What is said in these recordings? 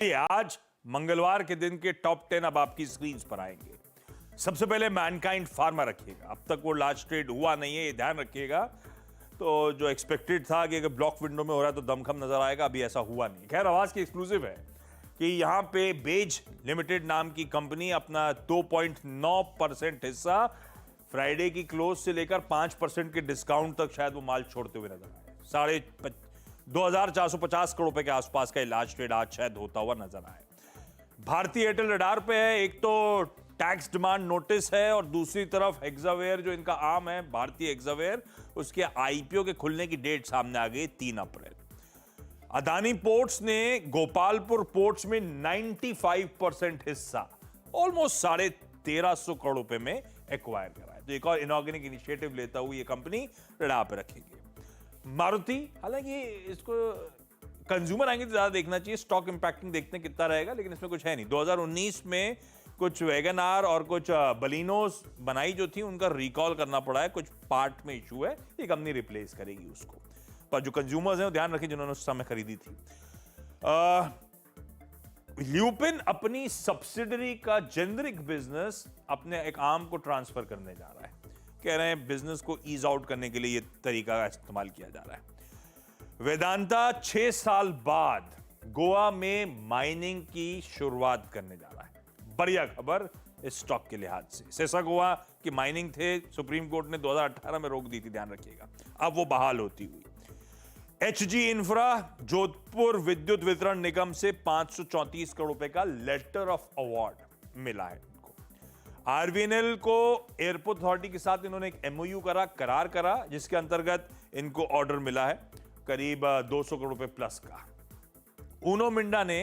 ये आज मंगलवार के दिन के टॉप 10 अब आपकी स्क्रीन पर आएंगे। सबसे पहले मैनकाइंड फार्मा रखिएगा, अब तक वो लास्ट ट्रेड हुआ नहीं है, ये ध्यान रखिएगा। तो जो एक्सपेक्टेड था कि अगर ब्लॉक विंडो में हो रहा है तो दमखम नजर आएगा, अभी ऐसा हुआ नहीं। खैर, आवाज की एक्सक्लूसिव है कि यहां पे बेज लिमिटेड नाम की कंपनी अपना 2.9% हिस्सा फ्राइडे की क्लोज से लेकर 5% के डिस्काउंट तक शायद वो माल छोड़ते हुए नजर आए। 2,450 करोड़ रुपए के आसपास का इलाज ट्रेड आज शायद होता हुआ नजर आए। भारतीय एयरटेल रडार पे है, एक तो टैक्स डिमांड नोटिस है और दूसरी तरफ हेक्सावेयर जो इनका आर्म है भारतीय हेक्सावेयर, उसके आईपीओ के खुलने की डेट सामने आ गई 3 अप्रैल। अदानी पोर्ट्स ने गोपालपुर पोर्ट्स में 95% हिस्सा ऑलमोस्ट 1350 करोड़ रुपए में एक्वायर करा है। तो एक और इनऑर्गेनिक इनिशिएटिव लेता हुआ ये कंपनी रडार पे रखेगी। मारुति, हालांकि इसको कंज्यूमर एंगल से ज्यादा देखना चाहिए, स्टॉक इंपैक्टिंग देखते हैं कितना रहेगा, लेकिन इसमें कुछ है नहीं। 2019 में कुछ वैगन आर और कुछ बलिनोस बनाई जो थी, उनका रिकॉल करना पड़ा है, कुछ पार्ट में इशू है, ये कंपनी रिप्लेस करेगी उसको। पर जो कंज्यूमर्स हैं वो ध्यान रखें जिन्होंने उस समय खरीदी थी। ल्यूपिन अपनी सब्सिडरी का जेनरिक बिजनेस अपने एक आर्म को ट्रांसफर करने जा रहा है। कह रहे हैं बिजनेस को ईज आउट करने के लिए ये तरीका का इस्तेमाल किया जा रहा है। वेदांता 6 साल बाद गोवा में माइनिंग की शुरुआत करने जा रहा है। बढ़िया खबर इस स्टॉक के लिहाज से। सेसा गोवा की माइनिंग थे, सुप्रीम कोर्ट ने 2018 में रोक दी थी, ध्यान रखिएगा, अब वो बहाल होती हुई। एचजी इंफ्रा जोधपुर विद्युत वितरण निगम से 534 करोड़ रुपए का लेटर ऑफ अवार्ड मिला है इनको। आरवीएनएल को एयरपोर्ट अथॉरिटी के साथ इन्होंने एक एमओयू करार करा, जिसके अंतर्गत इनको ऑर्डर मिला है करीब 200 करोड़ रुपए प्लस का। ऊनो मिंडा ने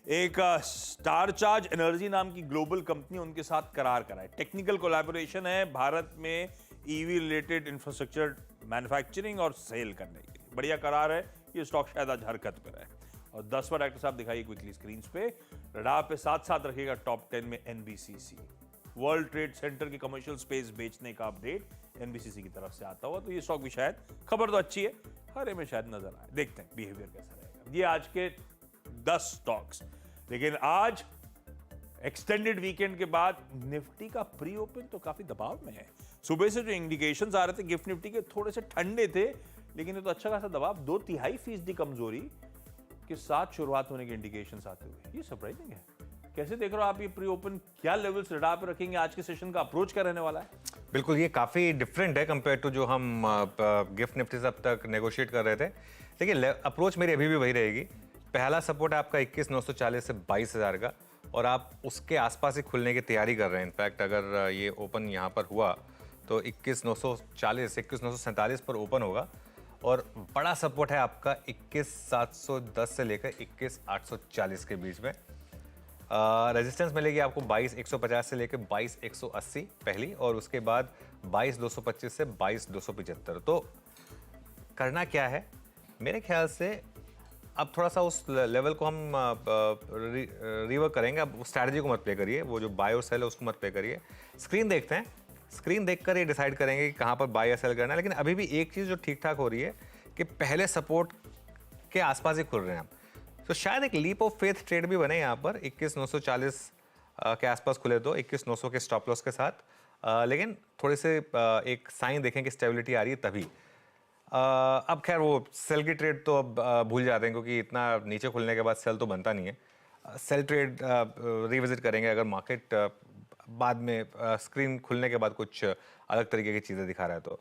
एक स्टार चार्ज एनर्जी नाम की ग्लोबल कंपनी उनके साथ करार करा है। टेक्निकल कोलैबोरेशन है भारत में ईवी रिलेटेड इंफ्रास्ट्रक्चर मैन्युफैक्चरिंग और सेल करने के लिए। बढ़िया करार है, ये स्टॉक शायद आज हरकत पर है। और 10 बार डॉक्टर साहब दिखाइए क्विकली स्क्रीन पे। रडार पे साथ साथ रखिएगा टॉप 10 में एनबीसीसी, वर्ल्ड ट्रेड सेंटर की कमर्शियल स्पेस बेचने का अपडेट एनबीसीसी की तरफ से आता हुआ। तो ये स्टॉक भी शायद, खबर तो अच्छी है, हरे में शायद नजर आए। देखते हैं बिहेवियर कैसा रहेगा। ये आज के 10 स्टॉक्स। लेकिन आज एक्सटेंडेड वीकेंड के बाद निफ्टी का प्री ओपन तो काफी दबाव में है। सुबह से जो इंडिकेशंस आ रहे थे गिफ्ट निफ्टी के थोड़े से ठंडे थे, लेकिन ये तो अच्छा खासा दबाव, 2.5% कमजोरी के साथ शुरुआत होने के इंडिकेशंस आते हुए, ये सरप्राइजिंग है। कैसे देख रहे हो आप ये प्री ओपन, क्या लेवल्स रडार पे रखेंगे, आज के सेशन का अप्रोच क्या रहने वाला है? बिल्कुल, ये काफ़ी डिफरेंट है कंपेयर टू जो हम गिफ्ट निफ्टी से अब तक नेगोशिएट कर रहे थे। लेकिन अप्रोच मेरी अभी भी वही रहेगी। पहला सपोर्ट है आपका 21,940 से 22,000 का, और आप उसके आसपास ही खुलने की तैयारी कर रहे हैं। इनफैक्ट अगर ये ओपन यहाँ पर हुआ तो 21,940 21,947 पर ओपन होगा। और बड़ा सपोर्ट है आपका 21,710 से लेकर 21,840 के बीच में। रेजिस्टेंस मिलेगी आपको 22,150 से लेकर 22,180 पहली, और उसके बाद 22,225 से 22,275। तो करना क्या है मेरे ख्याल से, अब थोड़ा सा उस लेवल को हम रिवर्क करेंगे। अब स्ट्रैटेजी को मत प्ले करिए, वो जो बाय और सेल है उसको मत प्ले करिए। स्क्रीन देखते हैं, स्क्रीन देखकर ये डिसाइड करेंगे कि कहाँ पर बाय या सेल करना है। लेकिन अभी भी एक चीज़ जो ठीक ठाक हो रही है कि पहले सपोर्ट के आसपास ही खुल रहे हैं आप। तो शायद एक लीप ऑफ फेथ ट्रेड भी बने यहाँ पर 21,940 के आसपास खुले तो 21,900 के स्टॉप लॉस के साथ। लेकिन थोड़े से एक साइन देखें कि स्टेबिलिटी आ रही है तभी। अब खैर वो सेल की ट्रेड तो अब भूल जाते हैं, क्योंकि इतना नीचे खुलने के बाद सेल तो बनता नहीं है। सेल ट्रेड रिविजिट करेंगे अगर मार्केट बाद में स्क्रीन खुलने के बाद कुछ अलग तरीके की चीज़ें दिखा रहा है तो।